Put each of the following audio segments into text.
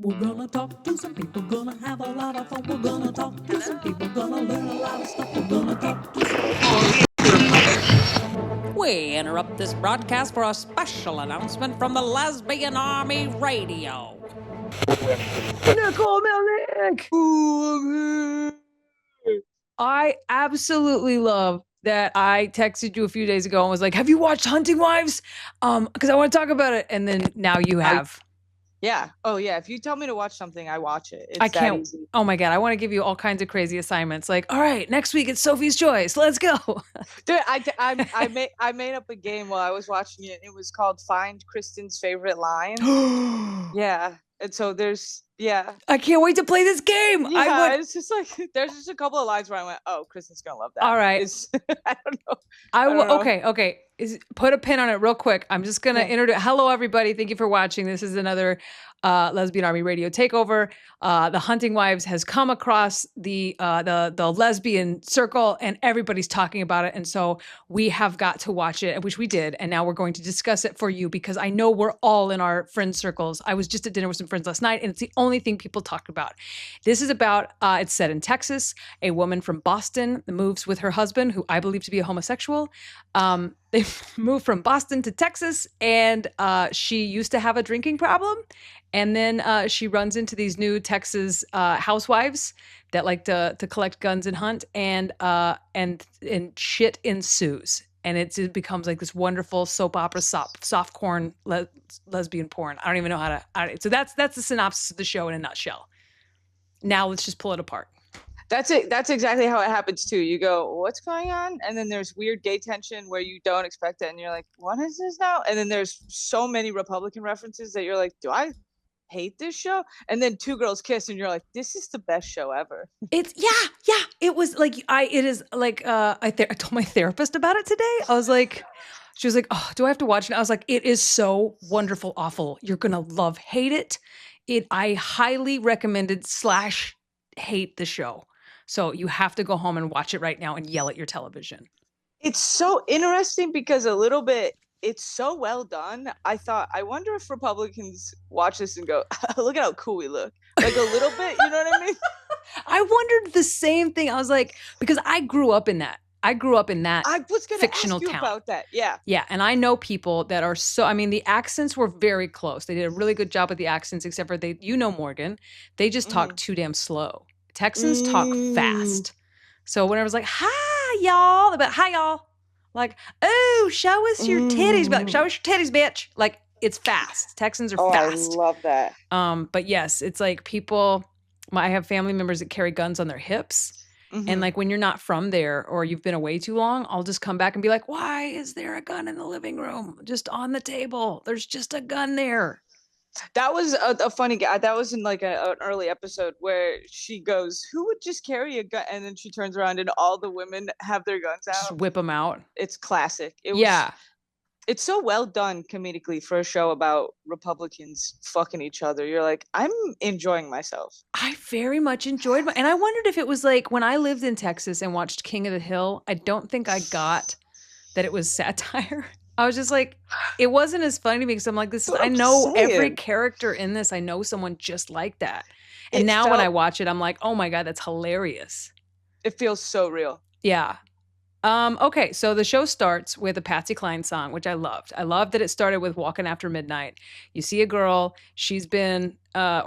We're gonna talk to some people, gonna have a lot of fun. We're gonna talk to some people, gonna learn a lot of stuff. We're gonna talk to some people. We interrupt this broadcast for a special announcement from the Lesbian Army Radio. Nicole Melnyk! I absolutely love that I texted you a few days ago and was like, have you watched Hunting Wives? Because I want to talk about it. And then now you have. Yeah. Oh, yeah. If you tell me to watch something, I watch it. It's I can't. That easy. Oh my God. I want to give you all kinds of crazy assignments. Like, all right, next week it's Sophie's Choice. Let's go. Dude, I made up a game while I was watching it. It was called Find Kristin's Favorite Line. Yeah. And so I can't wait to play this game. Yeah, it's just like there's just a couple of lines where I went, "Oh, Kristin's gonna love that." All right. I don't know. Okay. Put a pin on it real quick. I'm just gonna introduce. Hello, everybody. Thank you for watching. This is another Lesbian Army Radio takeover. The Hunting Wives has come across the lesbian circle, and everybody's talking about it. And so we have got to watch it, which we did, and now we're going to discuss it for you because I know we're all in our friend circles. I was just at dinner with some friends last night, and it's the only thing people talk about. This is about. It's set in Texas. A woman from Boston moves with her husband, who I believe to be a homosexual. They moved from Boston to Texas, and she used to have a drinking problem. And then she runs into these new Texas housewives that like to collect guns and hunt, and shit ensues. And it becomes like this wonderful soap opera, softcore lesbian porn. I don't even know how to. So that's the synopsis of the show in a nutshell. Now let's just pull it apart. That's it. That's exactly how it happens too. You go, what's going on? And then there's weird gay tension where you don't expect it, and you're like, what is this now? And then there's so many Republican references that you're like, do I hate this show? And then two girls kiss, and you're like, this is the best show ever. It's yeah. It was like I told my therapist about it today. I was like, she was like, oh, do I have to watch it? I was like, it is so wonderful, awful. You're gonna hate it. I highly recommended / hate the show. So you have to go home and watch it right now and yell at your television. It's so interesting because a little bit, it's so well done. I thought, I wonder if Republicans watch this and go, look at how cool we look. Like a little bit, you know what I mean? I wondered the same thing. I was like, because I grew up in that. I was going fictional to ask you town. About that. Yeah. Yeah. And I know people that are the accents were very close. They did a really good job with the accents, except for Morgan, they just talk too damn slow. Texans talk fast. So when I was like, hi, y'all, they're like, hi, y'all. Like, oh, show us your titties. Like, show us your titties, bitch. Like, it's fast. Texans are fast. I love that. But yes, it's like people, I have family members that carry guns on their hips. And like when you're not from there or you've been away too long, I'll just come back and be like, why is there a gun in the living room? Just on the table. There's just a gun there. That was a funny guy. That was in like an early episode where she goes, who would just carry a gun? And then she turns around and all the women have their guns out. Just whip them out. It's classic. Yeah. It's so well done comedically for a show about Republicans fucking each other. You're like, I'm enjoying myself. I very much enjoyed and I wondered if it was like when I lived in Texas and watched King of the Hill, I don't think I got that it was satire. I was just like, it wasn't as funny to me because I'm like, I know every character in this. I know someone just like that. And now when I watch it, I'm like, oh my God, that's hilarious. It feels so real. Yeah. Okay, so the show starts with a Patsy Cline song, which I loved. I loved that it started with Walking After Midnight. You see a girl, she's been, I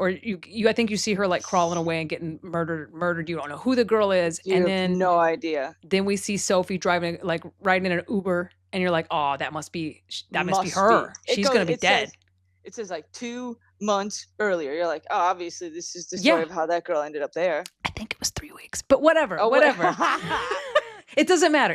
think you see her like crawling away and getting murdered. You don't know who the girl is. You have no idea. Then we see Sophie riding in an Uber, and you're like, oh, that must be her. She's going to be dead. It says like 2 months earlier. You're like, oh, obviously this is the story of how that girl ended up there. I think it was 3 weeks, but whatever. It doesn't matter.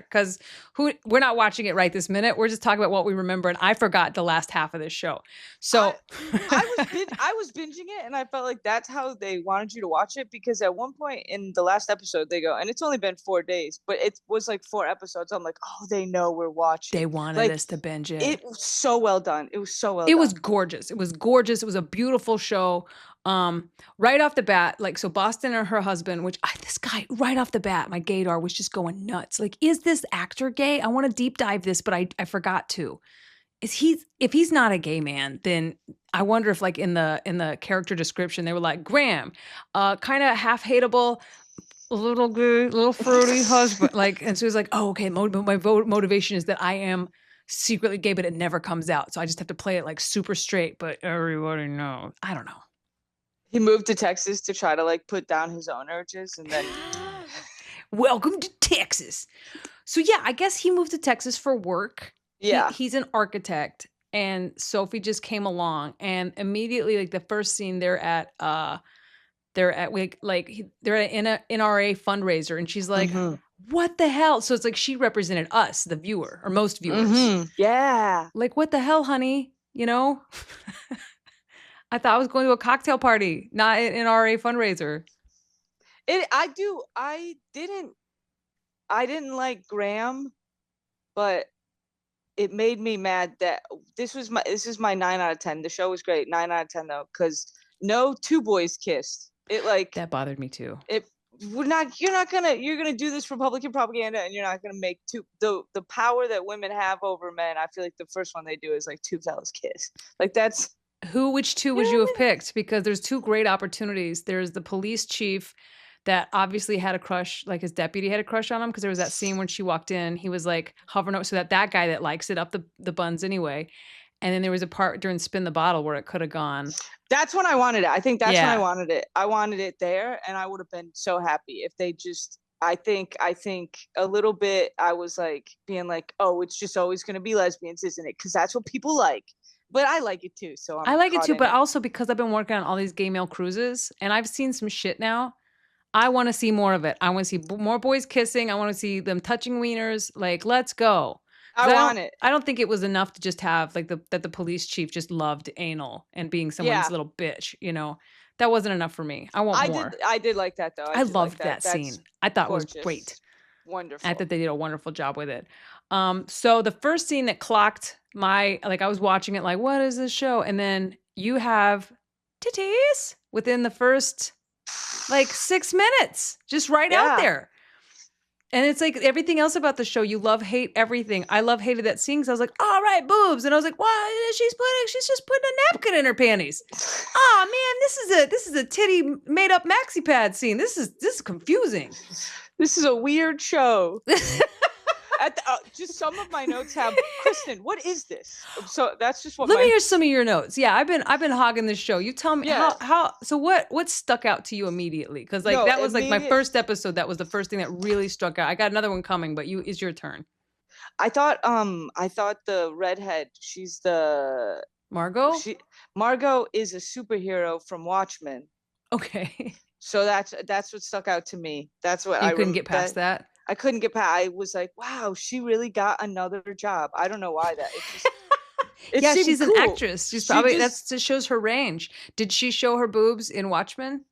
Because we're not watching it right this minute. We're just talking about what we remember. And I forgot the last half of this show. So I was binging it, and I felt like that's how they wanted you to watch it. Because at one point in the last episode, they go, and it's only been 4 days, but it was like 4 episodes. I'm like, oh, they know we're watching. They wanted us to binge it. It was so well done. It was gorgeous. It was gorgeous. It was a beautiful show. Right off the bat, like, so Boston and her husband, this guy right off the bat, my gaydar was just going nuts. Like, is this actor gay? I want to deep dive this, but I forgot to. if he's not a gay man, then I wonder if like in the character description they were like Graham, kind of half hateable, a little good, little fruity husband, like, and so he's like, oh, okay, my motivation is that I am secretly gay, but it never comes out, so I just have to play it like super straight, but everybody knows. I don't know. He moved to Texas to try to like put down his own urges, and then welcome to Texas. So yeah, I guess he moved to Texas for work. yeah, He's an architect, and Sophie just came along, and immediately, like the first scene, they're at an NRA fundraiser, and she's like, "What the hell?" So it's like she represented us, the viewer, or most viewers. Yeah, Like, what the hell, honey? You know, I thought I was going to a cocktail party, not an NRA fundraiser. I didn't like Graham, but it made me mad that this is my 9 out of 10. The show was great, 9 out of 10 though, because no two boys kissed. It like That bothered me too. You're gonna do this Republican propaganda, and you're not gonna make the power that women have over men. I feel like the first one they do is like two fellas kiss. Like that's Which two would you have picked? Because there's two great opportunities. There's the police chief that obviously had a crush, like his deputy had a crush on him, because there was that scene when she walked in, he was like hovering over, so that guy that likes it up the buns anyway. And then there was a part during Spin the Bottle where it could have gone. That's when I wanted it. I think that's when I wanted it. I wanted it there, and I would have been so happy if they just. I think a little bit. I was like being like, oh, it's just always going to be lesbians, isn't it? Because that's what people like. But I like it too. So I like it too, but also because I've been working on all these gay male cruises, and I've seen some shit now. I want to see more of it. I want to see more boys kissing. I want to see them touching wieners. Like, let's go. I want it. I don't think it was enough to just have like that the police chief just loved anal and being someone's little bitch. You know, that wasn't enough for me. I want more. I did like that though. I loved that scene. I thought gorgeous. It was great. Wonderful. I thought they did a wonderful job with it. So the first scene that clocked I was watching it like, what is this show? And then you have titties within the first like 6 minutes, just right out there. And it's like everything else about the show, you love, hate everything. I hated that scene because I was like, all right, boobs. And I was like, what? She's just putting a napkin in her panties. Oh man, this is a titty made up maxi pad scene. This is confusing. This is a weird show. Just some of my notes have Kristin. What is this? So that's just what. Let me hear some of your notes. Yeah, I've been hogging this show. You tell me how. So what stuck out to you immediately? Because that was like my first episode. That was the first thing that really struck out. I got another one coming, but it's your turn. I thought the redhead. She's the Margot. Margot is a superhero from Watchmen. Okay. So that's what stuck out to me. That's what I couldn't get past that. I couldn't get past. I was like, wow, she really got another job. I don't know why that. She's cool. An actress. She's probably that shows her range. Did she show her boobs in Watchmen?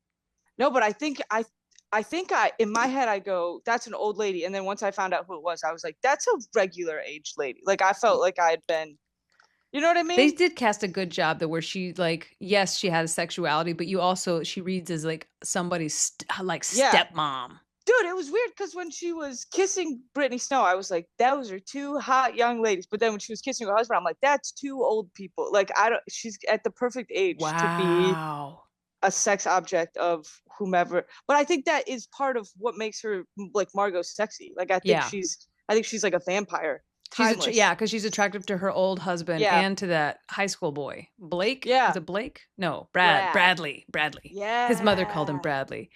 No, but I think in my head I go, that's an old lady. And then once I found out who it was, I was like, that's a regular aged lady. Like I felt like I had been. You know what I mean? They did cast a good job though, where she like, yes, she has sexuality, but she reads as like somebody's stepmom. Dude, it was weird because when she was kissing Brittany Snow, I was like, those are two hot young ladies. But then when she was kissing her husband, I'm like, that's two old people. Like she's at the perfect age to be a sex object of whomever. But I think that is part of what makes her like Margot sexy. Like I think she's like a vampire. Because she's attractive to her old husband and to that high school boy. Blake? Yeah. Was it Blake? No, Bradley. Yeah. His mother called him Bradley.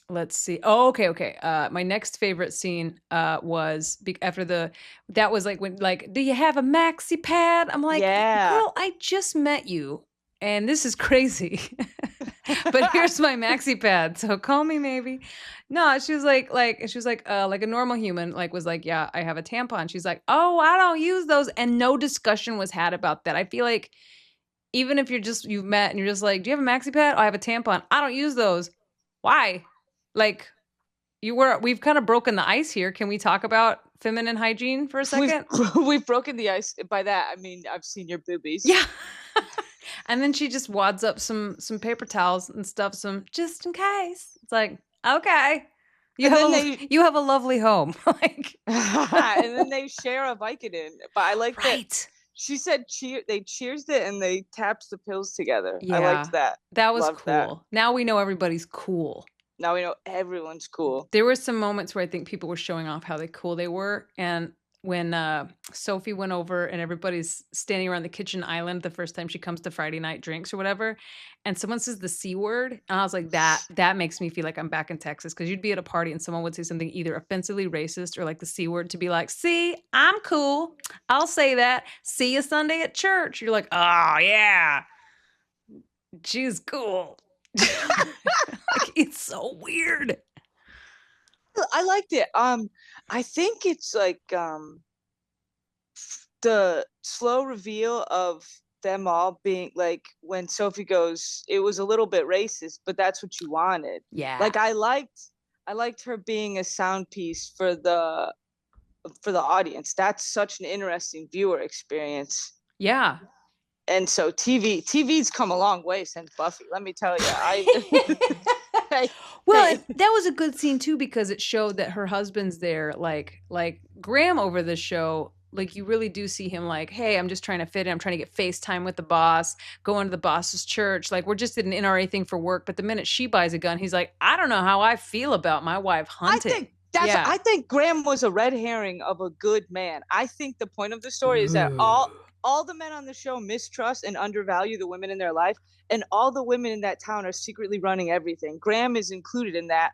Let's see. Oh, okay. My next favorite scene was after that was like when do you have a maxi pad? I'm like, girl, I just met you and this is crazy. But here's my maxi pad. So call me maybe. No, she was like a normal human, was like, yeah, I have a tampon. She's like, oh, I don't use those. And no discussion was had about that. I feel like even if you've met and you're just like, do you have a maxi pad? Oh, I have a tampon. I don't use those. Why? Like we've kind of broken the ice here. Can we talk about feminine hygiene for a second? We've broken the ice. By that, I mean, I've seen your boobies. Yeah. And then she just wads up some paper towels and stuff, some just in case. It's like, okay. You have a lovely home. Like, and then they share a Vicodin. But I like right. that. She said they cheersed it and they tapped the pills together. Yeah. I liked that. That was Loved cool. that. Now we know everybody's cool. Now we know everyone's cool. There were some moments where I think people were showing off how cool they were. And when Sophie went over and everybody's standing around the kitchen island the first time she comes to Friday night drinks or whatever, and someone says the C word, and I was like, that makes me feel like I'm back in Texas, because you'd be at a party and someone would say something either offensively racist or like the C word, to be like, see, I'm cool. I'll say that. See you Sunday at church. You're like, oh, yeah. She's cool. Like, it's so weird. I liked it. I think it's like the slow reveal of them all being like, when Sophie goes, it was a little bit racist, but that's what you wanted. Yeah. Like I liked her being a sound piece for the audience. That's such an interesting viewer experience. Yeah. And so TV's come a long way since Buffy, let me tell you. Well, that was a good scene too, because it showed that her husband's there. Like Graham over the show, like you really do see him like, hey, I'm just trying to fit in. I'm trying to get FaceTime with the boss, going to the boss's church. Like, we're just at an NRA thing for work. But the minute she buys a gun, he's like, I don't know how I feel about my wife hunting. I think Graham was a red herring of a good man. I think the point of the story is that all the men on the show mistrust and undervalue the women in their life, and all the women in that town are secretly running everything. Graham is included in that.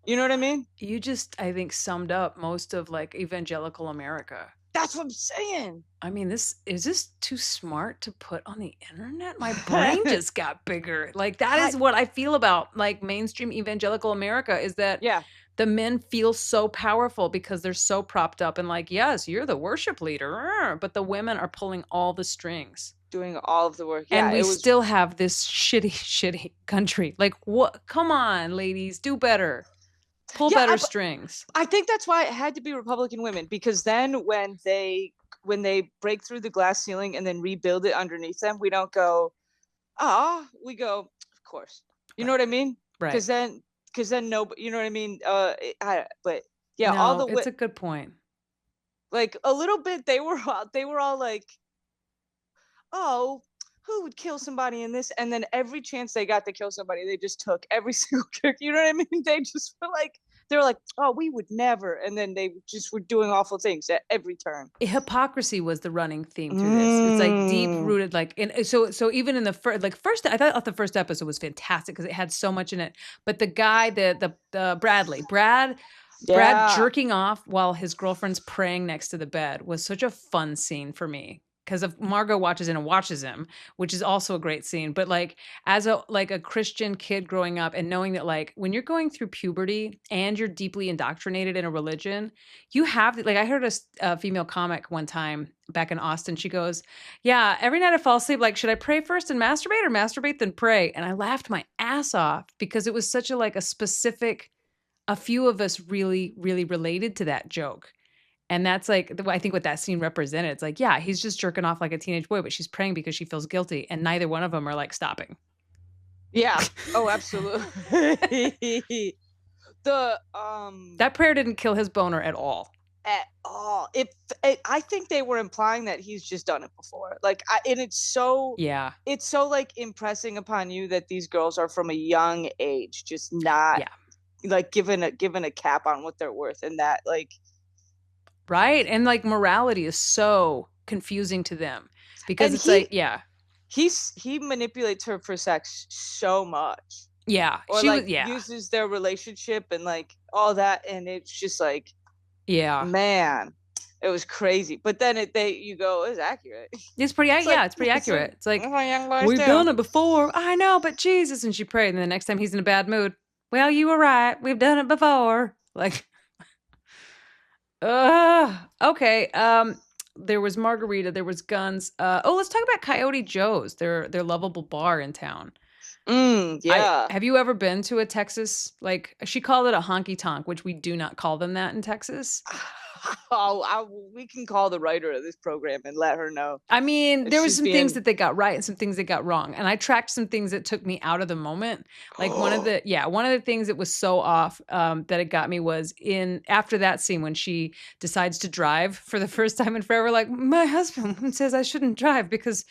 You know what I mean? You just, I think, summed up most of like evangelical America. That's what I'm saying. I mean, is this too smart to put on the internet? My brain just got bigger. Like, that is what I feel about like mainstream evangelical America, is that the men feel so powerful because they're so propped up and like, yes, you're the worship leader, but the women are pulling all the strings, doing all of the work. And we still have this shitty country. Like, what? Come on, ladies, do better. Pull better strings. I think that's why it had to be Republican women, because then when they break through the glass ceiling and then rebuild it underneath them, we don't go, we go, of course. You know what I mean? Right. Because then no, you know what I mean? It's a good point. Like a little bit, they were all like, oh, who would kill somebody in this? And then every chance they got to kill somebody, they just took every single character. You know what I mean? They just were like, they were like, oh, we would never. And then they just were doing awful things at every turn. Hypocrisy was the running theme through this. It's like deep rooted, like, and so even in the first, I thought the first episode was fantastic because it had so much in it. But the guy, the Brad jerking off while his girlfriend's praying next to the bed was such a fun scene for me. Because if Margot watches in and watches him, which is also a great scene. But like, as a Christian kid growing up and knowing that like when you're going through puberty and you're deeply indoctrinated in a religion, you have, like, I heard a female comic one time back in Austin. She goes, yeah, every night I fall asleep, like, should I pray first and masturbate, or masturbate then pray? And I laughed my ass off because it was such a specific, a few of us really, really related to that joke. And that's like, I think what that scene represented. It's like, yeah, he's just jerking off like a teenage boy, but she's praying because she feels guilty. And neither one of them are like stopping. Yeah. Oh, absolutely. That prayer didn't kill his boner at all. At all. I think they were implying that he's just done it before. And it's so like impressing upon you that these girls are from a young age, just not like given a cap on what they're worth, and that like. Right. And like morality is so confusing to them because he manipulates her for sex so much. Yeah. Or uses their relationship and like all that. And it's just like, man, it was crazy. But then you go, it's accurate. It's pretty accurate. It's like, we've done it before. I know, but Jesus. And she prayed. And the next time he's in a bad mood, well, you were right. We've done it before. Like, okay. There was margarita. There was guns. Let's talk about Coyote Joe's. Their lovable bar in town. Have you ever been to a Texas? Like, she called it a honky tonk, which we do not call them that in Texas. We can call the writer of this program and let her know. I mean, there was She's some things being- that they got right and some things that got wrong. And I tracked some things that took me out of the moment. Like one of the things that was so off that it got me was after that scene when she decides to drive for the first time in forever, like, my husband says I shouldn't drive because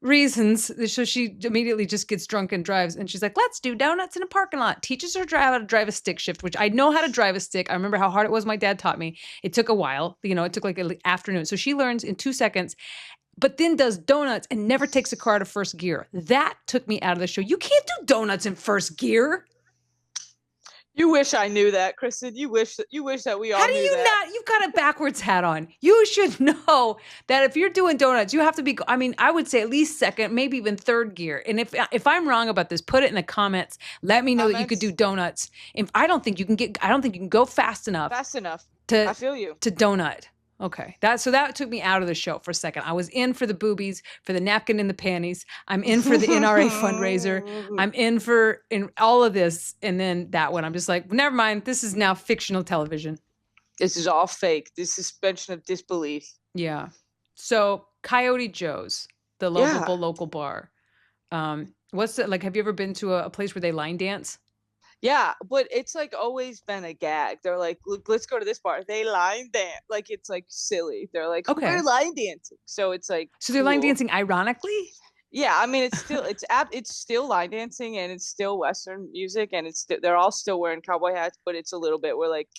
reasons. So she immediately just gets drunk and drives. And she's like, let's do donuts in a parking lot. Teaches her how to drive a stick shift, which I know how to drive a stick. I remember how hard it was. My dad taught me. It took a while. It took like an afternoon. So she learns in 2 seconds, but then does donuts and never takes a car to first gear. That took me out of the show. You can't do donuts in first gear. You wish I knew that, Kristin. You wish that we all How do knew you that. not? You've got a backwards hat on. You should know that if you're doing donuts, you have to be, I mean, I would say at least second, maybe even third gear. And if I'm wrong about this, put it in the comments. Let me know that you could do donuts. I don't think you can go fast enough. Fast enough. I feel you. To donut. Okay. That took me out of the show for a second. I was in for the boobies, for the napkin in the panties. I'm in for the NRA fundraiser. I'm in all of this. And then that one, I'm just like, never mind. This is now fictional television. This is all fake. This suspension of disbelief. Yeah. So Coyote Joe's, the local bar. What's it like? Have you ever been to a place where they line dance? Yeah, but it's like always been a gag. They're like, look, let's go to this bar. They line dance. Like, it's like silly. They're like, okay, we're line dancing. So it's like, so they're line dancing ironically? Yeah, I mean, it's still line dancing and it's still Western music and they're all still wearing cowboy hats, but it's a little bit, we're like.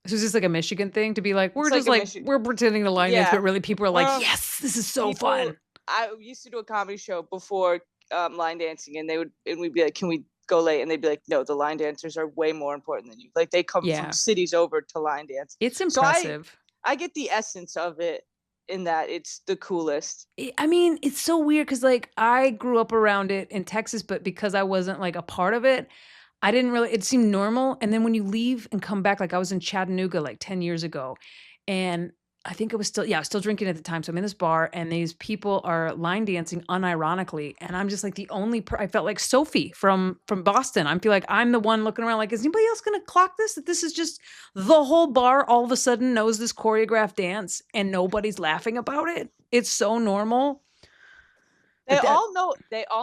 So is this like a Michigan thing to be like, we're just like we're pretending to line dance, but really people are like, yes, this is so fun. I used to do a comedy show before line dancing and we'd be like, can we go late? And they'd be like, no, the line dancers are way more important than you. Like they come from cities over to line dance. It's impressive. So I get the essence of it in that it's the coolest. I mean, it's so weird because like I grew up around it in Texas, but because I wasn't like a part of it, I didn't really, it seemed normal. And then when you leave and come back, like I was in Chattanooga like 10 years ago and I think I was still drinking at the time. So I'm in this bar and these people are line dancing unironically. And I'm just like the only, I felt like Sophie from Boston. I feel like I'm the one looking around like, is anybody else going to clock this? That this is just the whole bar all of a sudden knows this choreographed dance and nobody's laughing about it. It's so normal. They all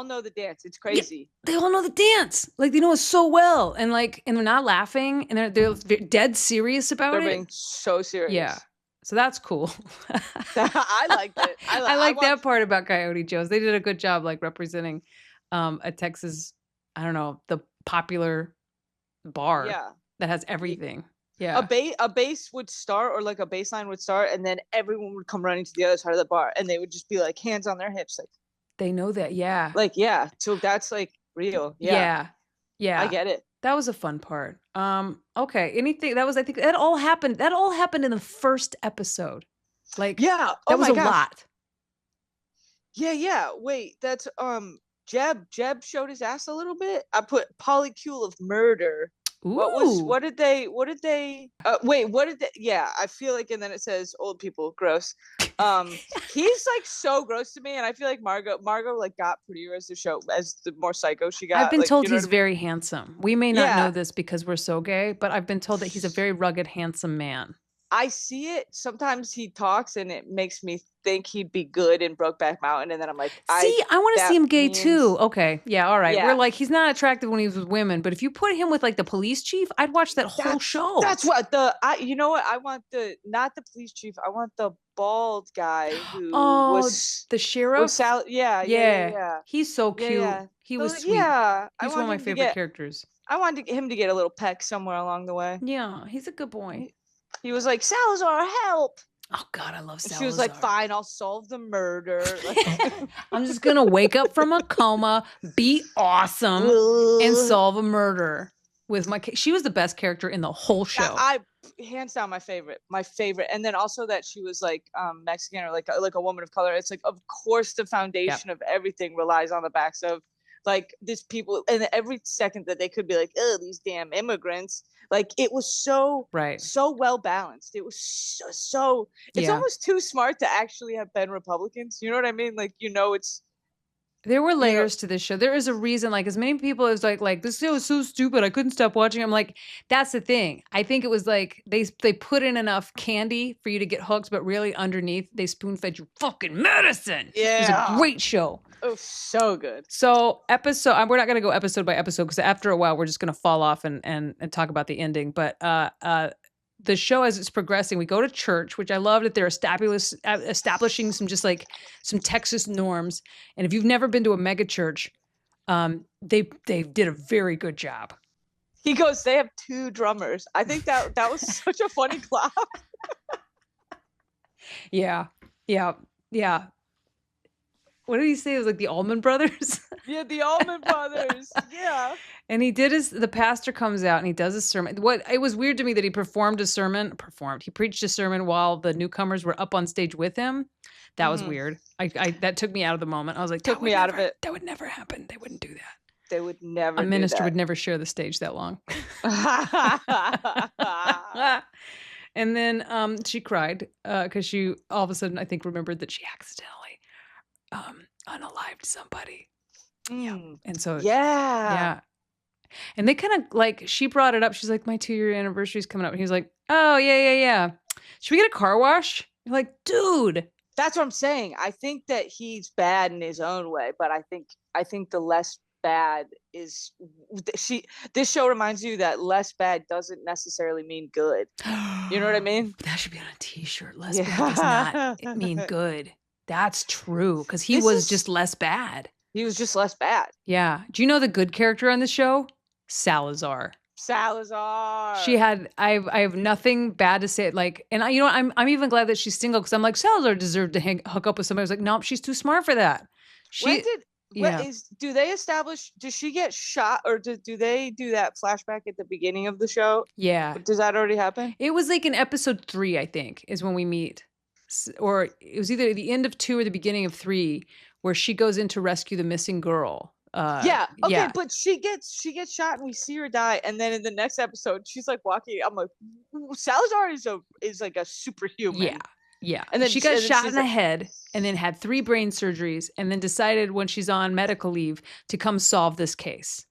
know the dance. It's crazy. Yeah, they all know the dance. Like they know it so well. And like, and they're not laughing and they're dead serious about it. They're being so serious. Yeah. So that's cool. I liked it. I like that part about Coyote Joe's. They did a good job like representing a Texas, I don't know, the popular bar that has everything. Yeah. A bass would start or like a bass line would start and then everyone would come running to the other side of the bar and they would just be like hands on their hips. Like they know that. Yeah. Like, yeah. So that's like real. Yeah. Yeah. I get it. That was a fun part. Okay. Anything I think that all happened in the first episode. Like, that was a lot. Yeah. Wait, that's Jeb showed his ass a little bit. I put polycule of murder. Ooh. What did they yeah, I feel like, and then it says old people, gross. He's like so gross to me, and I feel like Margot like got prettier as the more psycho she got. I've been like, told he's very handsome. We may not know this because we're so gay, but I've been told that he's a very rugged, handsome man. I see it. Sometimes he talks and it makes me think he'd be good in Brokeback Mountain. And then I'm like, I want to see him gay too. Okay. Yeah. All right. Yeah. We're like, he's not attractive when he was with women, but if you put him with like the police chief, I'd watch that whole show. That's what you know what? I want not the police chief. I want the bald guy who was the sheriff. Yeah. He's so cute. Yeah. He was sweet. Yeah. He's one of my favorite characters. I wanted him to get a little peck somewhere along the way. Yeah. He's a good boy. He was like, Salazar, help. Oh, God, I love Salazar. She was like, fine, I'll solve the murder. I'm just going to wake up from a coma, be awesome, and solve a murder with my... She was the best character in the whole show. Hands down, my favorite. And then also that she was like Mexican or like a woman of color. It's like, of course, the foundation of everything relies on the backs of like these people. And every second that they could be like, oh, these damn immigrants. Like it was so well balanced. It was so it's almost too smart to actually have been Republicans. You know what I mean? Like, it's There were layers to this show. There is a reason, like as many people as like this show is so stupid, I couldn't stop watching. I'm like, that's the thing. I think it was like they put in enough candy for you to get hooked, but really underneath they spoon fed you fucking medicine. Yeah. It was a great show. Oh, so good. So we're not gonna go episode by episode because after a while we're just gonna fall off and talk about the ending. But the show as it's progressing, we go to church, which I love that they're establishing some Texas norms. And if you've never been to a mega church, they did a very good job. He goes, they have 2 drummers. I think that was such a funny clap. Yeah. What did he say? It was like the Allman Brothers. Yeah, the Allman Brothers. Yeah. And the pastor comes out and he does a sermon. It was weird to me that he he preached a sermon while the newcomers were up on stage with him. That was weird. That took me out of the moment. I was like, took me out of it. That would never happen. They wouldn't do that. They would never. A minister would never share the stage that long. And then she cried because she all of a sudden I think remembered that she accidentally unalived somebody. Yeah. And so yeah. And they kind of like, she brought it up. She's like, my 2-year anniversary is coming up. And he's like, oh, yeah. Should we get a car wash? You're like, dude. That's what I'm saying. I think that he's bad in his own way, but I think the less bad is this show reminds you that less bad doesn't necessarily mean good. You know what I mean? That should be on a t-shirt. Less bad does not mean good. That's true. Because he was just less bad. He was just less bad. Yeah. Do you know the good character on the show? Salazar. She had. I have nothing bad to say. Like, and I'm even glad that she's single because I'm like, Salazar deserved to hook up with somebody. I was like, nope, she's too smart for that. Do they establish? Does she get shot, or do they do that flashback at the beginning of the show? Yeah. Does that already happen? It was like in episode 3, I think, is when we meet, or it was either the end of 2 or the beginning of 3. Where she goes in to rescue the missing girl. But she gets shot and we see her die, and then in the next episode she's like walking. I'm like, Salazar is like a superhuman. Yeah. And then she got shot in the head, and then had 3 brain surgeries, and then decided when she's on medical leave to come solve this case.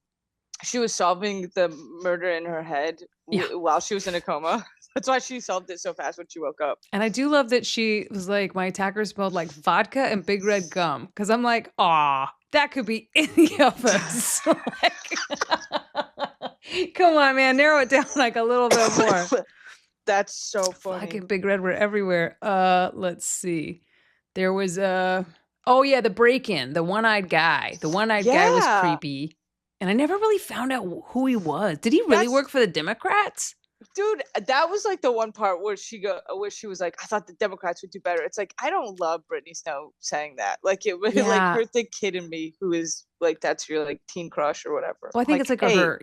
She was solving the murder in her head while she was in a coma. That's why she solved it so fast when she woke up. And I do love that she was like, my attacker smelled like vodka and Big Red gum. Because I'm like, aw, that could be any of us. Come on, man. Narrow it down like a little bit more. That's so funny. Vodka and Big Red were everywhere. Let's see. There was the break-in. The one-eyed guy. The one-eyed guy was creepy. And I never really found out who he was. Did he really work for the Democrats? Dude, that was like the one part where she was like, I thought the Democrats would do better. It's like, I don't love Brittany Snow saying that. Like, it was like hurt the kid in me who is like, that's your like teen crush or whatever. Well, I think it's like her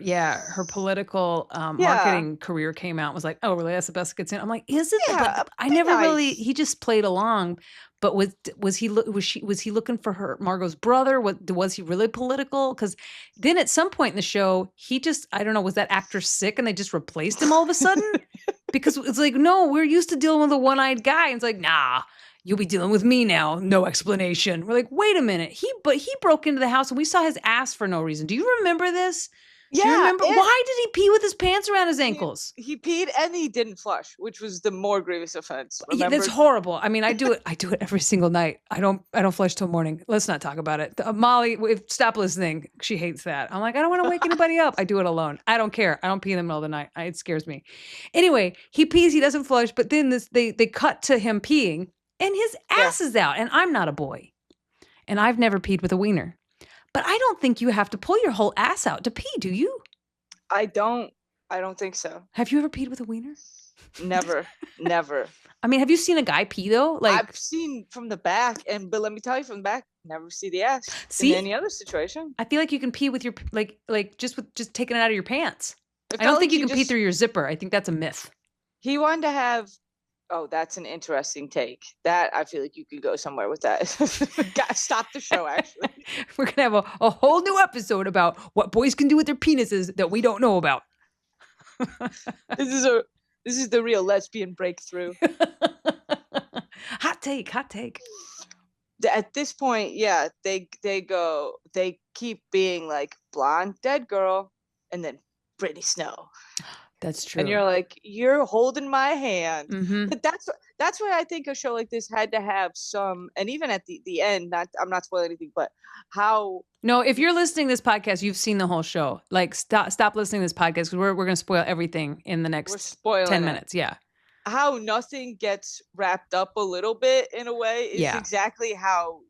political marketing career came out and was like, oh, really? That's the best it gets in. I'm like, is it? But I never really. He just played along. But was he looking for her Margot's brother? Was he really political? Because then at some point in the show, he just, I don't know, was that actor sick and they just replaced him all of a sudden? Because it's like, no, we're used to dealing with a one-eyed guy. And it's like, nah, you'll be dealing with me now. No explanation. We're like, wait a minute. He broke into the house and we saw his ass for no reason. Do you remember this? Do you remember? Why did he pee with his pants around his ankles? He peed and he didn't flush, which was the more grievous offense. Yeah, that's horrible. I mean, I do it every single night. I don't flush till morning. Let's not talk about it. Molly, stop listening. She hates that. I'm like, I don't want to wake anybody up. I do it alone. I don't care. I don't pee in the middle of the night. It scares me. Anyway, he pees. He doesn't flush. But then they cut to him peeing, and his ass is out. And I'm not a boy, and I've never peed with a wiener. But I don't think you have to pull your whole ass out to pee, do you? I don't think so. Have you ever peed with a wiener? Never. I mean, have you seen a guy pee though? Like, I've seen from the back, but let me tell you, from the back, never see the ass. See? In any other situation. I feel like you can pee with your like just taking it out of your pants. I don't think you can pee through your zipper. I think that's a myth. He wanted to have. Oh, that's an interesting take. That I feel like you could go somewhere with that. Stop the show, actually. We're going to have a whole new episode about what boys can do with their penises that we don't know about. This is the real lesbian breakthrough. Hot take. at this point, yeah, they keep being like blonde dead girl, and then Brittany Snow. That's true. And you're like, you're holding my hand. Mm-hmm. But that's why I think a show like this had to have some, and even at the end, I'm not spoiling anything, but how. No, if you're listening to this podcast, you've seen the whole show. Like, stop listening to this podcast because we're going to spoil everything in the next 10 minutes. Yeah. How nothing gets wrapped up a little bit in a way is exactly how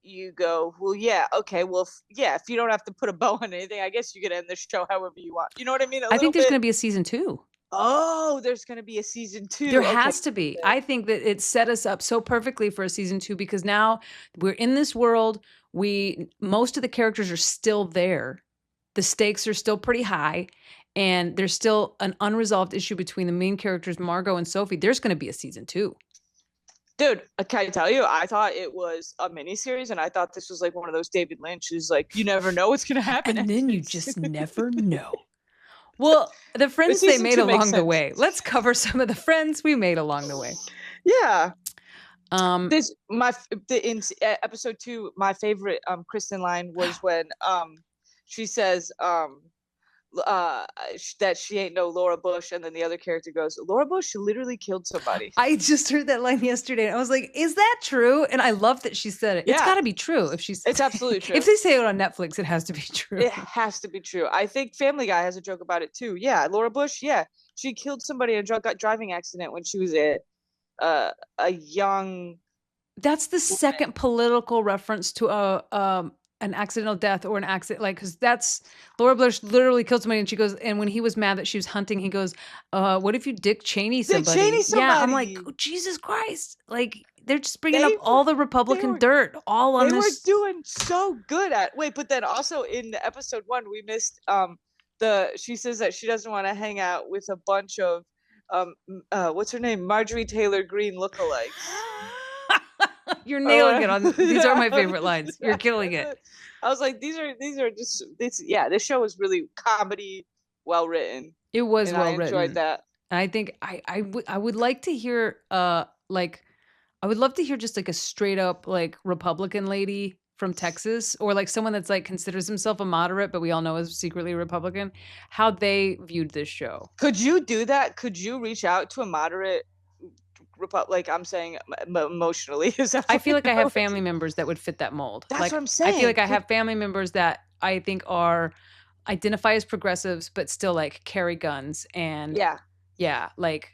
you go, well, yeah, okay, well, if you don't have to put a bow on anything, I guess you could end the show however you want. You know what I mean? I think there's going to be a season 2. Oh, there's going to be a season 2. There has to be. I think that it set us up so perfectly for a season 2 because now we're in this world. Most of the characters are still there. The stakes are still pretty high. And there's still an unresolved issue between the main characters, Margot and Sophie. There's going to be a season 2. Dude, can I tell you, I thought it was a miniseries, and I thought this was like one of those David Lynch's, like, you never know what's going to happen. And then you just never know. Well, the friends they made along the way. Let's cover some of the friends we made along the way. Yeah. In episode 2, my favorite Kristin line was when she says that she ain't no Laura Bush, and then the other character goes, Laura Bush literally killed somebody. I just heard that line yesterday, and I was like, is that true? And I love that she said it. Yeah. It's got to be true. It's absolutely true. If they say it on Netflix, it has to be true. It has to be true. I think Family Guy has a joke about it too. Yeah, Laura Bush, she killed somebody in a driving accident when she was a young. That's the second political reference to an accidental death or an accident, like, because that's Laura Bush literally killed somebody, and she goes, and when he was mad that she was hunting, he goes, what if you Dick Cheney somebody? Yeah, I'm like, oh, Jesus Christ, like they're just bringing up all the Republican dirt all on this. They were doing so good at but then also in episode 1 we missed she says that she doesn't want to hang out with a bunch of what's her name, Marjorie Taylor Greene lookalikes. You're nailing it on these are my favorite lines. You're killing it. I was like, these are just this show was really comedy, well written. It was well written. I enjoyed that. And I think I would like to hear I would love to hear just like a straight up like Republican lady from Texas, or like someone that's like considers himself a moderate, but we all know is secretly a Republican, how they viewed this show. Could you do that? Could you reach out to a moderate? Like I'm saying emotionally, is that I feel like I have family members that would fit that mold. That's like, what I'm saying. I feel like I have family members that I think identify as progressives, but still like carry guns and like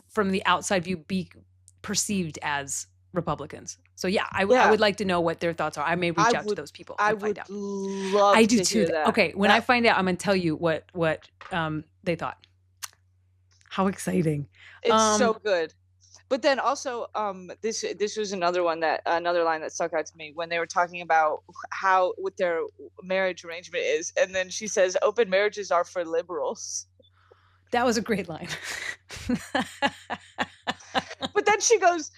from the outside view be perceived as Republicans. So I would like to know what their thoughts are. I may reach out to those people. I would love. I do too. That. Okay, when I find out, I'm gonna tell you what they thought. How exciting! It's so good. But then also, this was another line that stuck out to me when they were talking about what their marriage arrangement is, and then she says, "Open marriages are for liberals." That was a great line. But then she goes,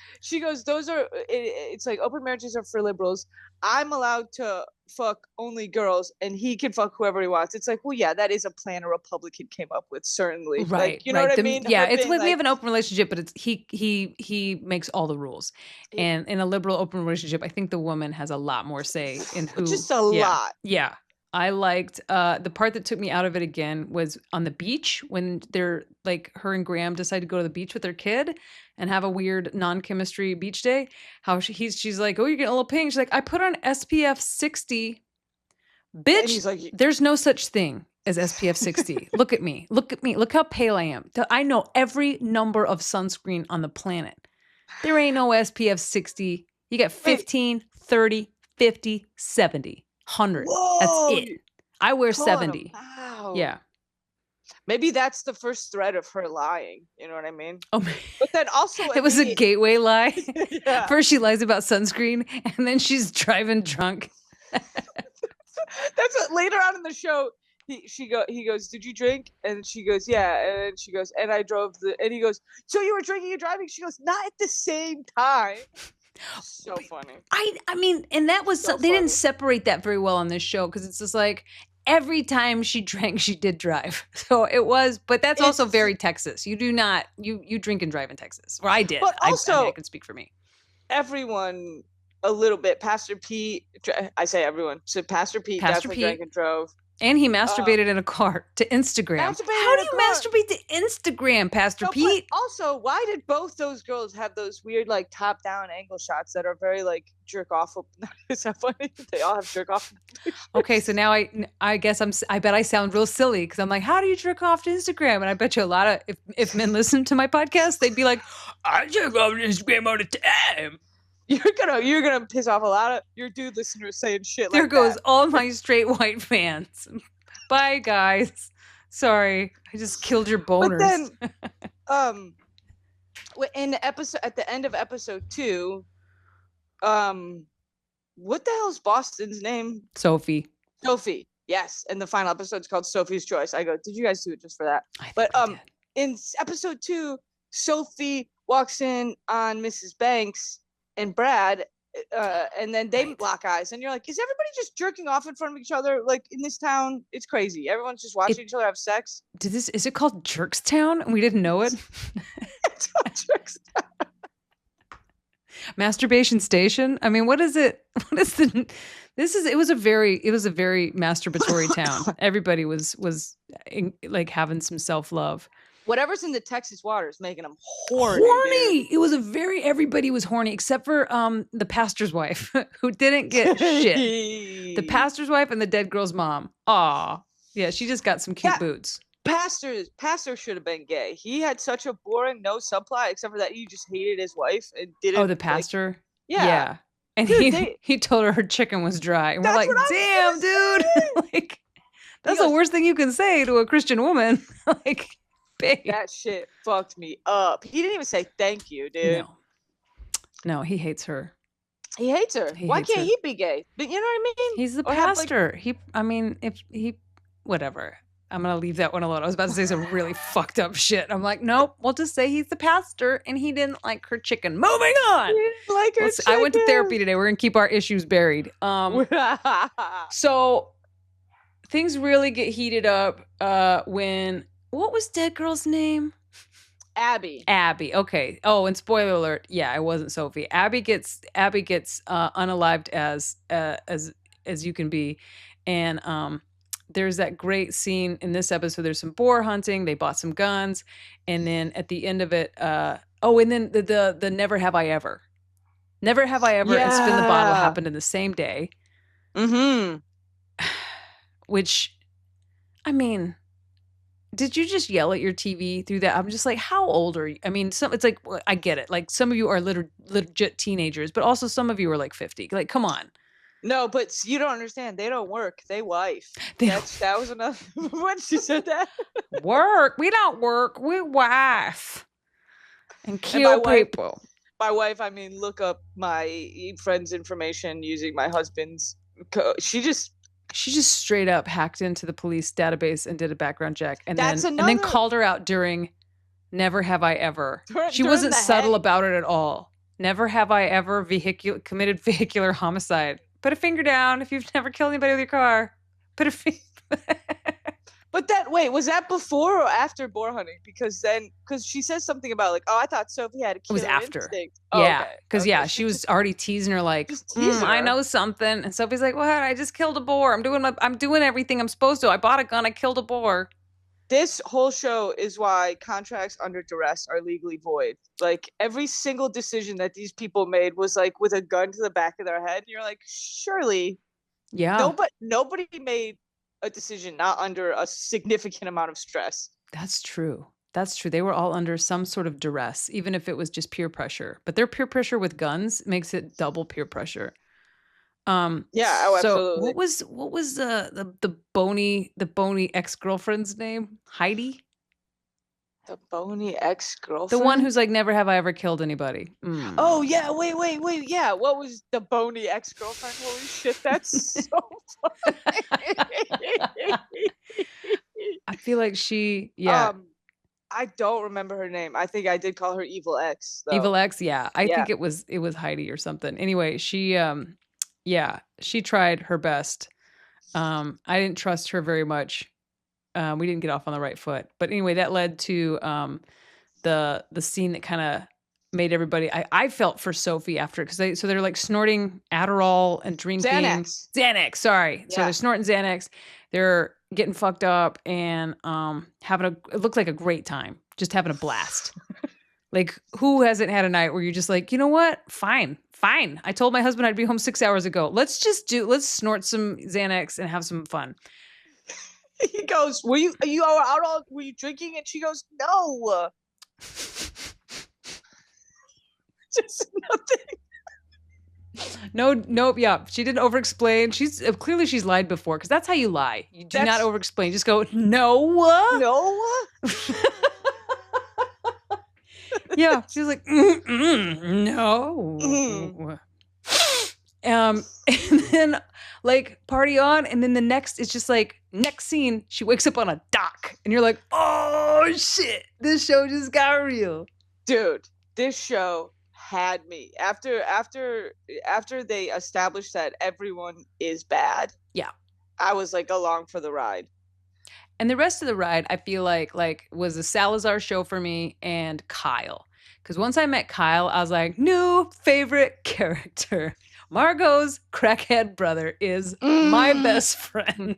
those are, it's like open marriages are for liberals. I'm allowed to fuck only girls and he can fuck whoever he wants. It's like, well, yeah, that is a plan a Republican came up with, certainly. Right. Like, you know what I mean? Yeah. It's like we have an open relationship, but it's he makes all the rules. And in a liberal open relationship, I think the woman has a lot more say in who. Just a lot. Yeah. I liked the part that took me out of it again was on the beach when they're like her and Graham decide to go to the beach with their kid and have a weird non-chemistry beach day. How she's like, oh, you're getting a little pink. She's like, I put on SPF 60. Bitch, like, there's no such thing as SPF 60. Look at me. Look how pale I am. I know every number of sunscreen on the planet. There ain't no SPF 60. You got 15, 30, 50, 70. 100. Whoa, that's it. I wear 70. Wow. Yeah. Maybe that's the first thread of her lying. You know what I mean? Oh, but then also it was a gateway lie. Yeah. First she lies about sunscreen, and then she's driving drunk. That's what later on in the show. He goes, did you drink? And she goes, yeah. And she goes, and I drove and he goes, so you were drinking and driving? She goes, not at the same time. So funny. I mean, and that was they didn't separate that very well on this show because it's just like every time she drank, she did drive. So it was, but that's also very Texas. You do not you drink and drive in Texas, or I did. But also, I can speak for me. everyone a little bit. Pastor Pete, I say everyone. So Pastor Pete definitely drank and drove. And he masturbated in a car to Instagram. How do you masturbate to Instagram, Pastor Pete? But also, why did both those girls have those weird, like, top-down angle shots that are very, like, jerk-off? Is that funny? They all have jerk-off. Okay, so now I guess I bet I sound real silly because I'm like, how do you jerk off to Instagram? And I bet you a lot of, if men listen to my podcast, they'd be like, I jerk off to Instagram all the time. You're gonna piss off a lot of your dude listeners saying shit like that. There goes all my straight white fans. Bye, guys. Sorry, I just killed your boners. But then, in the episode at the end of episode 2, what the hell's Boston's name? Sophie. Yes, and the final episode's called Sophie's Choice. I go, did you guys do it just for that? In episode 2, Sophie walks in on Mrs. Banks and Brad, and then they lock eyes, and you're like, is everybody just jerking off in front of each other? Like, in this town, it's crazy. Everyone's just watching each other have sex. Is it called Jerkstown? And we didn't know it. It's called Jerkstown. Masturbation station. I mean, what is it? What is the? It was a very masturbatory town. Everybody was like having some self-love. Whatever's in the Texas water is making them horny. Dude. It was everybody was horny except for the pastor's wife who didn't get shit. The pastor's wife and the dead girl's mom. Aw. Yeah, she just got some cute boots. Pastor should have been gay. He had such a boring no subplot except for that he just hated his wife and didn't. Oh, the pastor? Yeah. And dude, he told her chicken was dry. And we're like, damn, dude. Like, that's the worst thing you can say to a Christian woman. Like, babe. That shit fucked me up. He didn't even say thank you, dude. No, he hates her. He hates her. Why can't he be gay? But you know what I mean? He's the pastor. Whatever. I'm going to leave that one alone. I was about to say some really fucked up shit. I'm like, nope, we'll just say he's the pastor and he didn't like her chicken. Moving on. He didn't like her chicken. I went to therapy today. We're going to keep our issues buried. So things really get heated up when, what was dead girl's name? Abby. Okay. Oh, and spoiler alert. Yeah, it wasn't Sophie. Abby gets unalived as you can be. And, there's that great scene in this episode. There's some boar hunting. They bought some guns. And then at the end of it, and then the Never Have I Ever. Never Have I Ever and Spin the Bottle happened in the same day. Mm-hmm. Which, I mean, did you just yell at your TV through that? I'm just like, how old are you? I mean, it's like, I get it. Like, some of you are legit teenagers, but also some of you are like 50. Like, come on. No, but you don't understand. They don't work. They wife. That was enough. When she said that. Work. We don't work. We wife. And kill people. By wife, I mean look up my friend's information using my husband's code. She just straight up hacked into the police database and did a background check. And then called her out during Never Have I Ever. She wasn't subtle about it at all. Never have I ever committed vehicular homicide. Put a finger down if you've never killed anybody with your car. Put a finger. But was that before or after boar hunting? Because she says something about like, oh, I thought Sophie had a killer instinct. It was after. Yeah, because she was already teasing her like, I know something, and Sophie's like, what? I just killed a boar. I'm doing everything I'm supposed to. I bought a gun. I killed a boar. This whole show is why contracts under duress are legally void. Like, every single decision that these people made was like with a gun to the back of their head. And you're like, surely. Yeah. Nobody made a decision not under a significant amount of stress. That's true. They were all under some sort of duress, even if it was just peer pressure. But their peer pressure with guns makes it double peer pressure. Absolutely. What was the bony ex-girlfriend's name? Heidi? The bony ex-girlfriend? The one who's like, never have I ever killed anybody. Oh yeah, wait. Yeah, what was the bony ex-girlfriend? Holy shit, that's so funny. I feel like she I don't remember her name. I think I did call her Evil X though. Evil X, yeah. I think it was Heidi or something. Anyway, she she tried her best. I didn't trust her very much. We didn't get off on the right foot. But anyway, that led to the scene that kind of made everybody. I felt for Sophie after because they're like snorting Adderall and drinking Xanax. Sorry, so they're snorting Xanax. They're getting fucked up and it looked like a great time, just having a blast. Like, who hasn't had a night where you're just like, you know what? Fine. I told my husband I'd be home 6 hours ago. Let's snort some Xanax and have some fun. He goes, were you drinking? And she goes, no. Just nothing. Nope. Yeah. She didn't over-explain. She's lied before because that's how you lie. You do not over-explain. Just go, no. Yeah, she was like, no. And then like party on, and then it's just like next scene, she wakes up on a dock, and you're like, oh shit, this show just got real, dude. This show had me after they established that everyone is bad. Yeah, I was like along for the ride. And the rest of the ride, I feel like was the Salazar show for me and Kyle. Because once I met Kyle, I was like, new favorite character. Margot's crackhead brother is my best friend.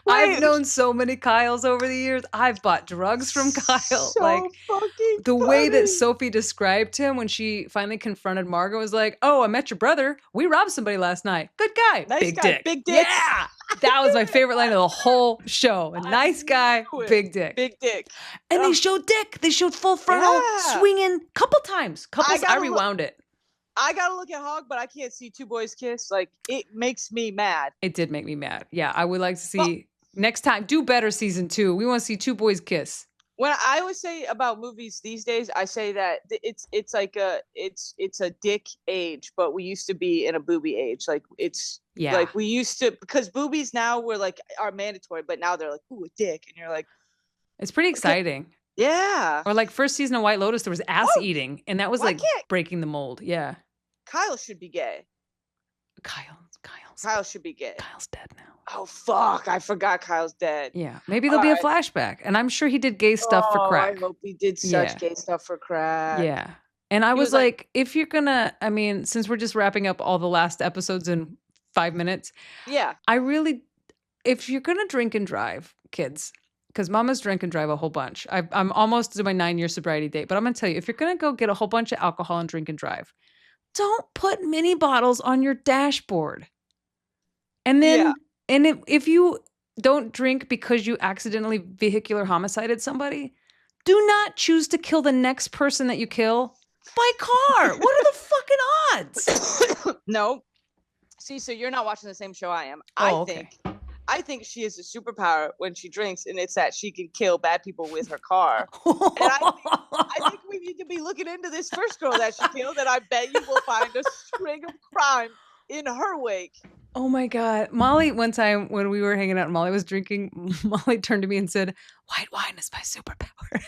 I've known so many Kyles over the years. I've bought drugs from Kyle. So like fucking the funny. way that Sophie described him when she finally confronted Margot was like, oh, I met your brother. We robbed somebody last night. Good guy. Nice big guy. dick. Big dick. Yeah. That was my favorite line of the whole show. A nice guy, big dick. Big dick. And they showed dick. They showed full frontal swinging couple times. I rewound it. I gotta look at Hog, but I can't see two boys kiss. Like, it makes me mad. It did make me mad. Yeah, I would like to see next time. Do better season 2. We want to see two boys kiss. When I always say about movies these days, I say that it's like it's a dick age, but we used to be in a booby age. Like like we used to, because boobies now are mandatory, but now they're like, ooh, a dick, and you're like, it's pretty exciting. Yeah. Or like first season of White Lotus, there was ass eating, and that was breaking the mold. Yeah. Kyle should be gay. Kyle should be gay. Kyle's dead now. Oh fuck! I forgot Kyle's dead. Yeah, maybe there'll be a flashback, and I'm sure he did gay stuff for crack. I hope he did such gay stuff for crack. Yeah, and I was like, if you're gonna, I mean, since we're just wrapping up all the last episodes in 5 minutes, if you're gonna drink and drive, kids, because Mama's drink and drive a whole bunch. I'm almost to my 9-year sobriety date, but I'm gonna tell you, if you're gonna go get a whole bunch of alcohol and drink and drive, don't put mini bottles on your dashboard. And then, if you don't drink because you accidentally vehicular homicided somebody, do not choose to kill the next person that you kill by car. What are the fucking odds? No. See, so you're not watching the same show I am. I think she has a superpower when she drinks, and it's that she can kill bad people with her car. And I think we need to be looking into this first girl that she killed, and I bet you will find a string of crime in her wake. Oh my God. Molly, one time when we were hanging out and Molly was drinking, Molly turned to me and said, white wine is my superpower.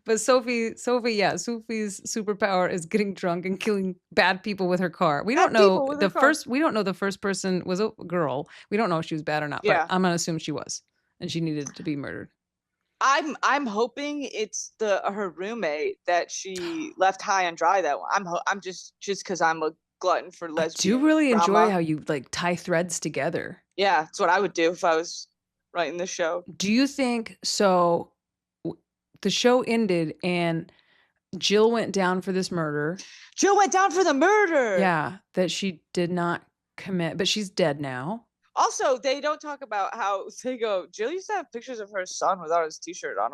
But Sophie's superpower is getting drunk and killing bad people with her car. We don't know the first person was a girl. We don't know if she was bad or not, but I'm gonna assume she was, and she needed to be murdered. I'm hoping it's her roommate that she left high and dry that one. I'm just because I'm a glutton for lesbian. I do really enjoy how you like tie threads together. Yeah, that's what I would do if I was writing this show. Do you think so? The show ended and Jill went down for this murder. Jill went down for the murder. Yeah, that she did not commit, but she's dead now. Also, they don't talk about how they go, Jill used to have pictures of her son without his t-shirt on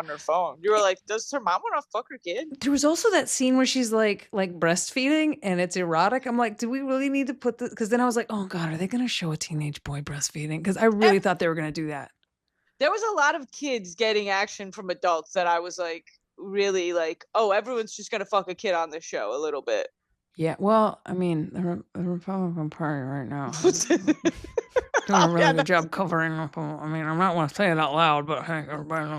her phone. You were like, does her mom want to fuck her kid? There was also that scene where she's like breastfeeding and it's erotic. I'm like, do we really need to put this? Because then I was like, oh God, are they going to show a teenage boy breastfeeding? Because I really thought they were going to do that. There was a lot of kids getting action from adults that I was like, really like, oh, everyone's just going to fuck a kid on this show a little bit. Yeah, well, I mean, the Republican Party right now doing a really good job covering up. I mean, I'm not want to say it out loud, but hey, everybody.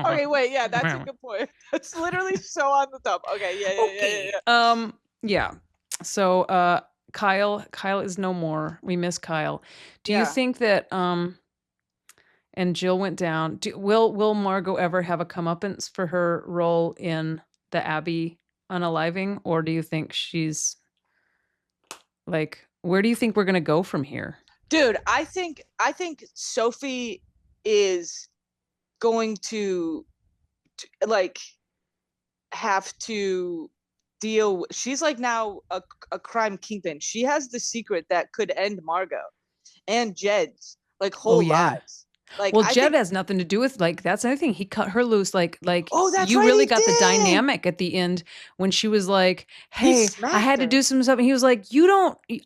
Okay, wait, yeah, that's a good point. That's literally so on the top. Okay, yeah. So, Kyle is no more. We miss Kyle. Do you think that and Jill went down. Will Margot ever have a comeuppance for her role in the Abby unaliving, or do you think she's like, where do you think we're gonna go from here? Dude, I think Sophie is going to like have to deal. She's like now a crime kingpin. She has the secret that could end Margot and Jed's like whole lives. Like, well, Jed has nothing to do with, like, that's another thing. He cut her loose. Like, oh, that's you right, really he got the did. dynamic at the end when she was like, hey, I had to her. do some stuff. And he was like,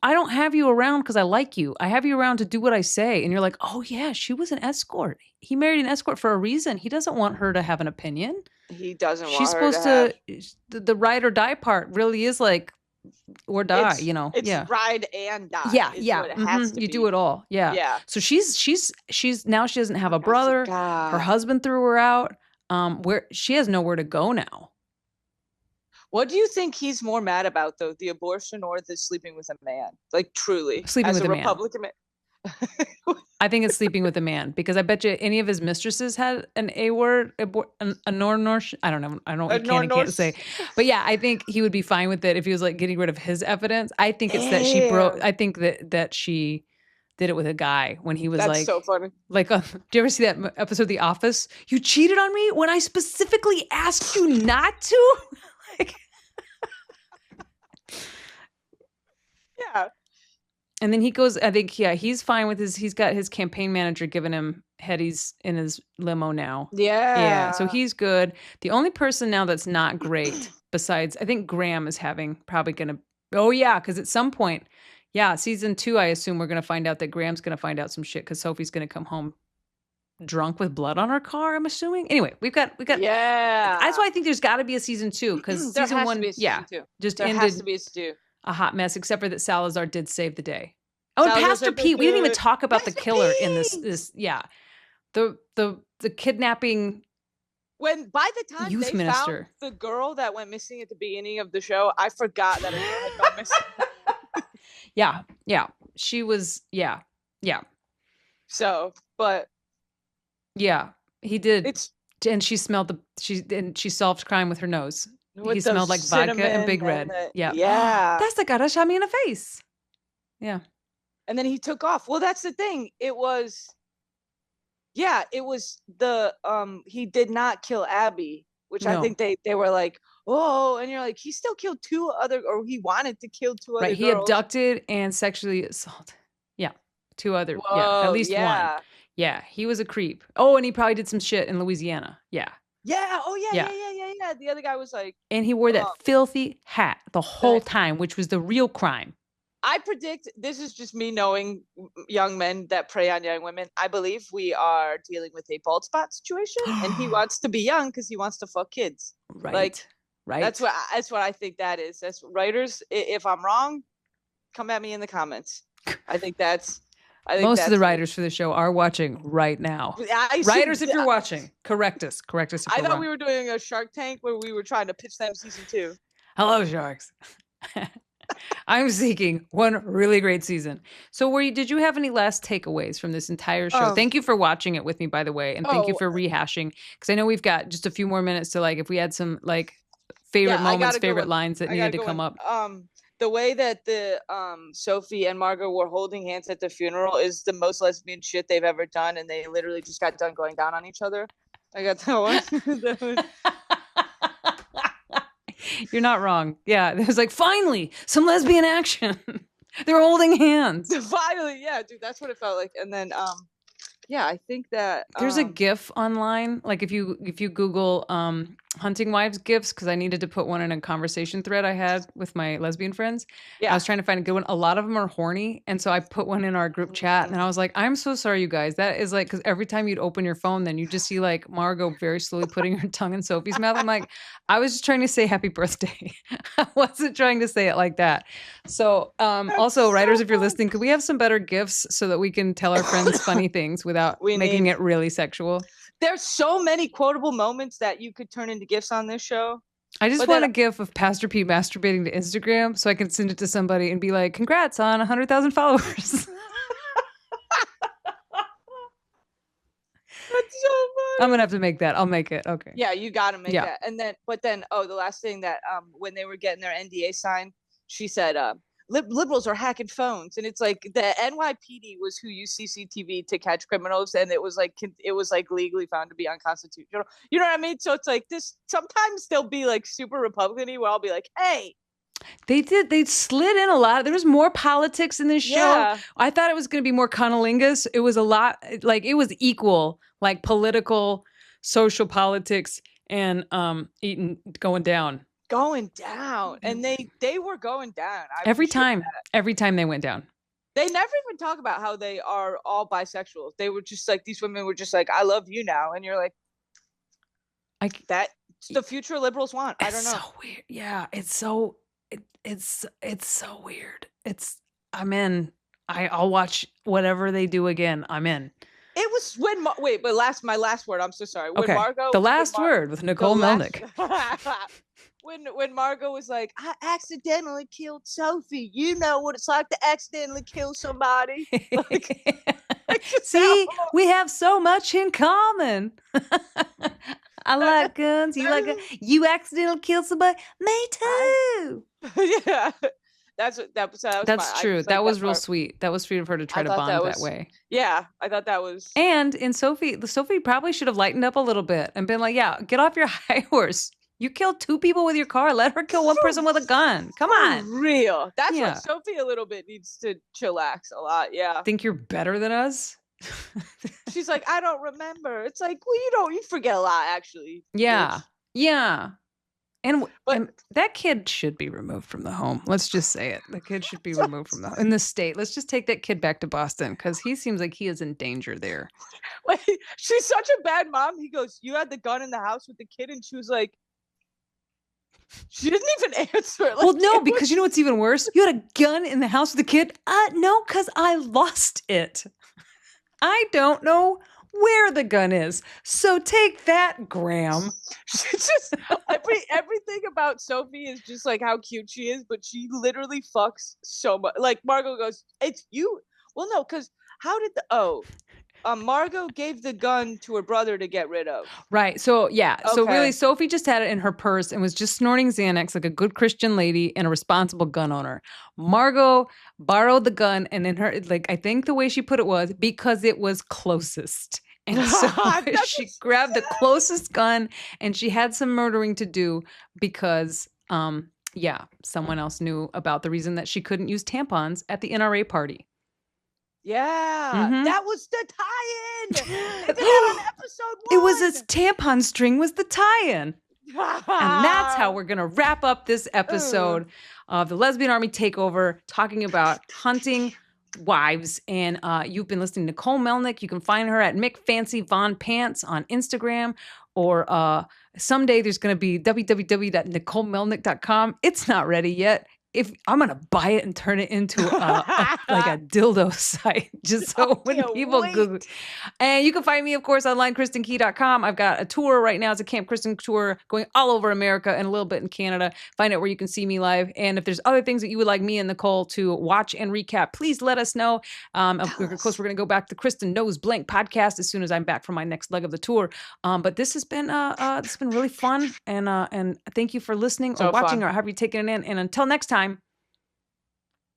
I don't have you around because I like you. I have you around to do what I say. And you're like, oh yeah, she was an escort. He married an escort for a reason. He doesn't want her to have an opinion. He doesn't want She's her supposed to the ride or die part really is like, or die, it's, you know. It's ride and die. Yeah. What it has to you be. do it all. Yeah. So she's now she doesn't have a brother. Her husband threw her out. Where she has nowhere to go now. What do you think he's more mad about, though, the abortion or the sleeping with a man? Like, truly, sleeping with a Republican man. I think it's sleeping with a man, because I bet you any of his mistresses had an A word, a nor. I don't know. I don't know what you can't say. But yeah, I think he would be fine with it if he was like getting rid of his evidence. I think it's that she broke. I think that she did it with a guy when he was That's so funny. Like, do you ever see that episode of The Office? You cheated on me when I specifically asked you not to. Like, yeah. And then he goes, I think, he's fine with he's got his campaign manager giving him headies in his limo now. Yeah. So he's good. The only person now that's not great, besides, I think Graham is probably going to, because at some point, season 2, I assume we're going to find out that Graham's going to find out some shit because Sophie's going to come home drunk with blood on her car, I'm assuming. Anyway, we've got. Yeah. That's why I think there's got to be a season 2, because season 1, just ended. Has to be a season 2. A hot mess, except for that Salazar did save the day. Oh, and Pastor Pete. We didn't even talk about the killer in this. Yeah, the kidnapping. When by the time youth they minister. found the girl that went missing at the beginning of the show, I forgot that a girl had gone missing. Yeah, she was. Yeah. So, but yeah, he did. And she smelled she solved crime with her nose. He smelled like vodka and Big Red. Yeah. That's the guy that shot me in the face. Yeah. And then he took off. Well, that's the thing. It was the he did not kill Abby, which I think they were like, oh, and you're like, he still killed 2 other, or he wanted to kill 2 other girls. He abducted and sexually assaulted. Yeah. 2 other. Whoa, at least 1. Yeah, he was a creep. Oh, and he probably did some shit in Louisiana. Yeah. Yeah. Oh, yeah. The other guy was like... And he wore that filthy hat the whole time, which was the real crime. I predict, this is just me knowing young men that prey on young women. I believe we are dealing with a bald spot situation, and he wants to be young because he wants to fuck kids. Right. That's what I think that is. That's writers. If I'm wrong, come at me in the comments. I think most of the writers for the show are watching right now. Writers, if you're watching, correct us. If I thought wrong. we were doing a Shark Tank where we were trying to pitch them season 2. Hello, sharks. I'm seeking one really great season. So did you have any last takeaways from this entire show? Thank you for watching it with me, by the way. And thank you for rehashing. Because I know we've got just a few more minutes to, like, if we had some, like, favorite moments, favorite lines that needed to come up. The way that the Sophie and Margot were holding hands at the funeral is the most lesbian shit they've ever done, and they literally just got done going down on each other. I got that one. You're not wrong. Yeah, it was like, finally, some lesbian action. They're holding hands. Finally, yeah, dude, that's what it felt like. And then, I think that there's a GIF online. Like if you Google hunting wives GIFs, because I needed to put one in a conversation thread I had with my lesbian friends. Yeah, I was trying to find a good one. A lot of them are horny, and so I put one in our group chat, and I was like, I'm so sorry, you guys. That is like, because every time you'd open your phone, then you just see like Margot very slowly putting her tongue in Sophie's mouth. I'm like, I was just trying to say happy birthday. I wasn't trying to say it like that. So also, writers, if you're listening, could we have some better GIFs so that we can tell our friends funny things without making it really sexual? There's so many quotable moments that you could turn into GIFs on this show. I just want a GIF of Pastor Pete masturbating to Instagram so I can send it to somebody and be like, congrats on 100,000 followers. I'm gonna have to make that. I'll make it. Okay. Yeah, you got to make Yeah. that. And then, the last thing that, when they were getting their NDA signed, she said, liberals are hacking phones, and it's like the NYPD was who used CCTV to catch criminals, and it was like legally found to be unconstitutional. You know what I mean? So it's like this. Sometimes they'll be like super Republican-y, where I'll be like, hey. They slid in a lot. There was more politics in this show. Yeah. I thought it was going to be more cunnilingus. It was a lot, like it was equal, like political, social politics, and going down. And they were going down every time they went down. They never even talk about how they are all bisexual. They were just like, these women were just like, I love you now, and you're like, that's the future liberals want. I don't know. It's so weird. Yeah, it's so weird. I'm in. I'll watch whatever they do again. I'm in. It was when my last word. I'm so sorry. When Okay. The last word with Nicole Melnyk. When Margot was like, I accidentally killed Sophie. You know what it's like to accidentally kill somebody. See, we have so much in common. I like guns. You like guns. You accidentally killed somebody. Me too. Yeah. That's true. That was real sweet. That was sweet of her to try to bond that way. Yeah, I thought that was. And in Sophie probably should have lightened up a little bit and been like, yeah, get off your high horse. You killed 2 people with your car. Let her kill one person with a gun. Come on. Real. That's what Sophie a little bit needs to chillax a lot. Yeah. Think you're better than us? She's like, I don't remember. It's like, well, you forget a lot, actually. Yeah. Bitch. Yeah. And that kid should be removed from the home. Let's just say it. The kid should be removed from in the state. Let's just take that kid back to Boston because he seems like he is in danger there. Like, she's such a bad mom. He goes, you had the gun in the house with the kid, and she was like, she didn't even answer. Like, well, no, because you know what's even worse? You had a gun in the house with the kid? No, because I lost it. I don't know where the gun is. So take that, Graham. She's just everything about Sophie is just like how cute she is, but she literally fucks so much. Like Margot goes, "It's you." Well, no, because how did Margot gave the gun to her brother to get rid of. Right. So yeah. Okay. So really, Sophie just had it in her purse and was just snorting Xanax like a good Christian lady and a responsible gun owner. Margot borrowed the gun, and in her, like, I think the way she put it was because it was closest. And so she grabbed the closest gun, and she had some murdering to do because, someone else knew about the reason that she couldn't use tampons at the NRA party. Yeah, that was the tie-in. They did that on episode 1. It was a tampon string was the tie-in. And that's how we're going to wrap up this episode of the Lesbian Army Takeover, talking about hunting wives. And you've been listening to Nicole Melnyk. You can find her at McFancyVonPants on Instagram, or someday there's going to be www.nicolemelnyk.com. It's not ready yet. If I'm gonna buy it and turn it into like a dildo site, just so when people Google it. And you can find me, of course, online, KristinKey.com. I've got a tour right now. It's a Camp Kristin tour going all over America and a little bit in Canada. Find out where you can see me live. And if there's other things that you would like me and Nicole to watch and recap, please let us know. Of course, we're gonna go back to Kristin Knows Blank podcast as soon as I'm back from my next leg of the tour. But this has been really fun, and thank you for listening or watching or however you taking it in. And until next time.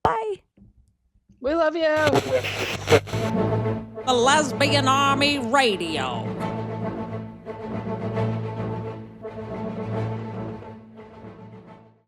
Bye. We love you. The Lesbian Army Radio.